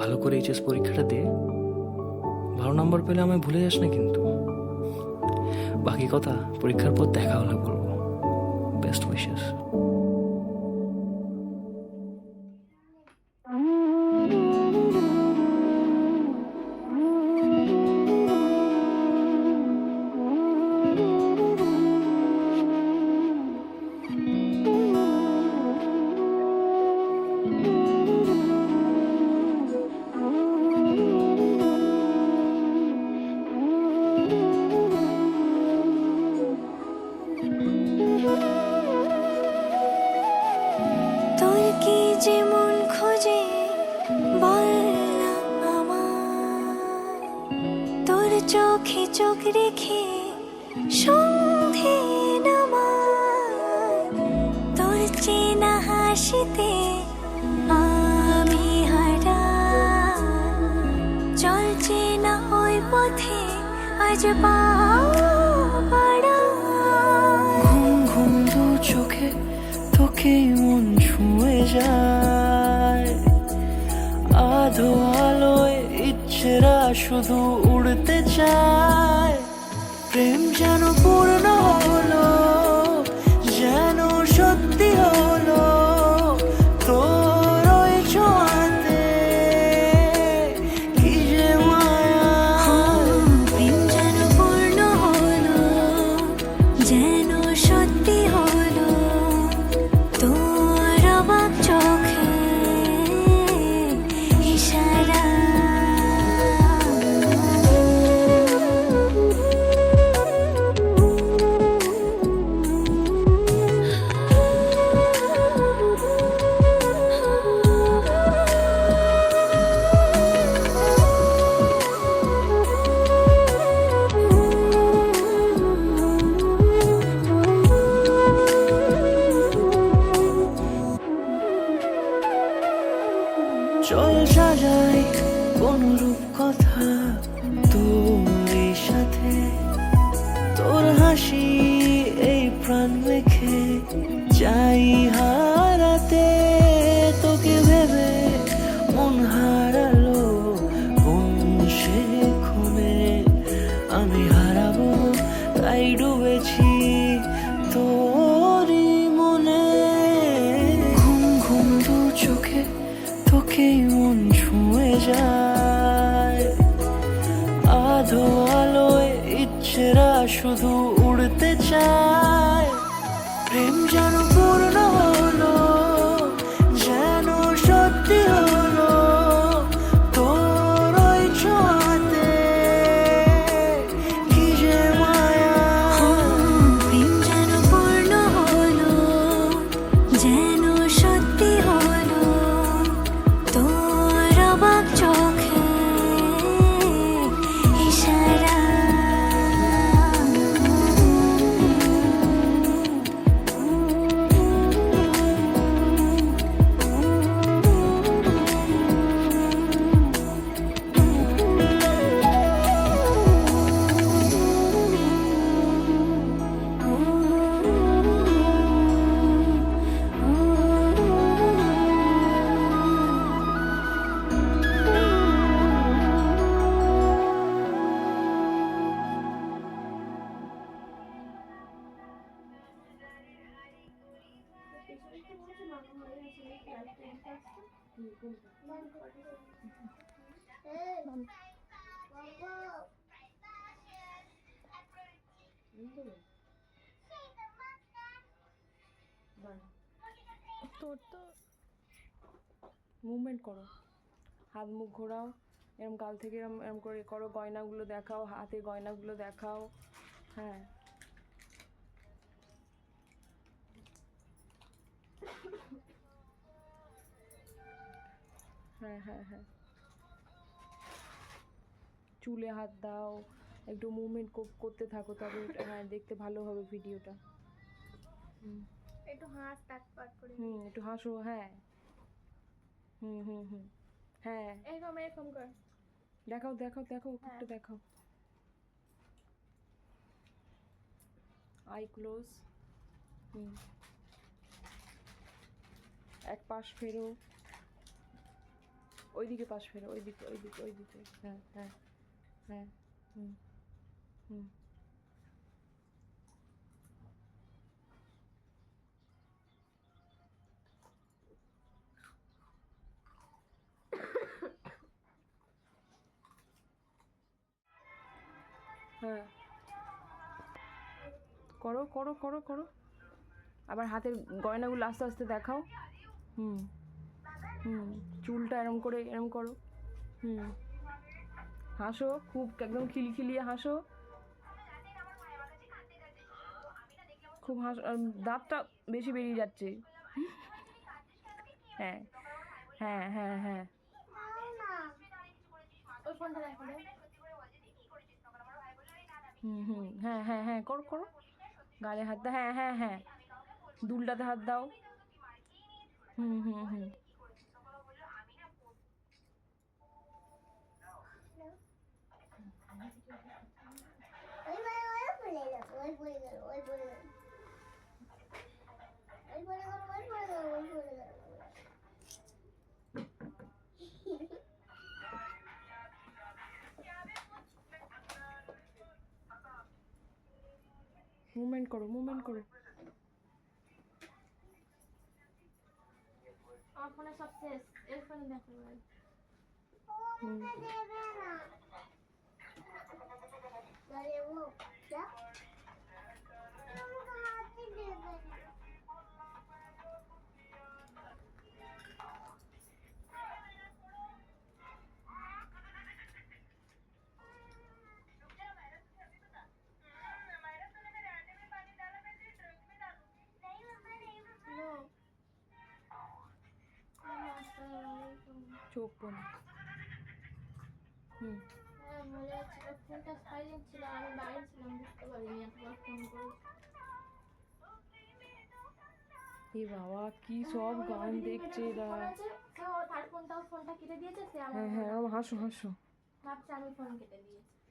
ভালো করে এইচএস পরীক্ষাটা দে, ভালো নাম্বার পেলে আমায় ভুলে যাস না কিন্তু। বাকি কথা পরীক্ষার পর দেখা হলে বলবো। Best wishes. তোর কি যেমন খোঁজে বল না আমায়, তোর চোখে চোখ রেখে সন্ধে নামায়, তোর চেনা হাসিতে আমি হারাই, চল চেনা ওই পথে আজ পা বাড়াই। ঘুম ঘুম দু চোখে তোকে মন ছুঁয়ে যায়, আধো আলোয় ইচ্ছেরা শুধু উড়তে চায়। প্রেম যেন পূর্ণ হলো, যেন সত্যি হলো তোর ওই ছোঁয়াতে, কি যে মায়া। প্রেম যেন পূর্ণ হলো, যেন সত্যি হলো তোর অবাক চোখে ইশারা। চল সাজাই কোন রূপ কথা তোর সাথে, তোর হাসি এই প্রাণ মেখে চাই হারাতে। তোকে ভেবে মন হারালো কোন সে ক্ষণে, আমি হারাবো তাই ডুবেছি তোরই মনে। ঘুম ঘুম দু চোখে তোকেই মন ছুঁয়ে যায়, আধো আলোয় ইচ্ছেরা শুধু উড়তে চায়। প্রেম যেন পূর্ণ হলো, যেন সত্যি হলো তোর ওই ছোঁয়াতে, কি যে মায়া। প্রেম যেন পূর্ণ হলো, যেন সত্যি হলো তোর অবাক চোখে ইশারা। তোর তো মুভমেন্ট করো, হাত মুখ ঘোরাও, এরম গাল থেকে এরম এরম করে করো, গয়নাগুলো দেখাও, হাতে গয়নাগুলো দেখাও। হ্যাঁ হ্যাঁ হ্যাঁ হ্যাঁ, চুলে হাত দাও, একটু মুভমেন্ট করতে থাকো, তবে হ্যাঁ দেখতে ভালো হবে ভিডিওটা। একটু হাঁস টাক পাট করে একটু হাসো। হ্যাঁ হুম হুম হুম হ্যাঁ, এরকম এরকম কর। দেখাও দেখাও দেখাও, একটু দেখাও। I close. এক পাশ ফেরো, ওইদিকে পাশ ফেরো, ওইদিকে ওইদিকে ওইদিকে, হ্যাঁ হ্যাঁ হ্যাঁ, হুম হুম। হ্যাঁ, করো করো করো করো। আবার হাতের গয়নাগুলো আস্তে আস্তে দেখাও। হুম হুম, চুলটা এরম করে এরম করো। হুম, হাসো, খুব একদম খিলখিলিয়ে হাসো, খুব হাসো। আর দাঁতটা বেশি বেরিয়ে যাচ্ছে। হ্যাঁ হ্যাঁ হ্যাঁ হ্যাঁ, ওই ফোনটা দেখো রে। হুম হুম, হ্যাঁ হ্যাঁ হ্যাঁ, করো করো। গালে হাত দাও, হ্যাঁ হ্যাঁ হ্যাঁ, দুলটাতে হাত দাও। হুম হুম হুম, ওই পড়ে গেল, ওই পড়ে গেল, ওই পড়ে গেল, ওই পড়ে গেল, ওই পড়ে গেল, ওই পড়ে গেল। মুভমেন্ট করো, মুভমেন্ট করো। আমার ফোনে সব শেষ, এর ফোনে দেখো এবার। হুম, দেবে না। আরে ও क्या আমাকে হাতে দেবে না। नो চোখ বন্ধ। হুম, হ্যাঁ মনে হচ্ছিল ফোনটা সাইলেন্ট ছিল, আমি বাইরে ছিলাম, বুঝতে পারিনি একবার ফোন করে। এ বাবা, কি সব গান দেখছে এরা। থার্ড ফোনটাও ফোনটা কেটে দিয়েছে, সে আমার হ্যাঁ হ্যাঁ, হাসো হাসো। ভাবছে আমি ফোন কেটে দিয়েছি।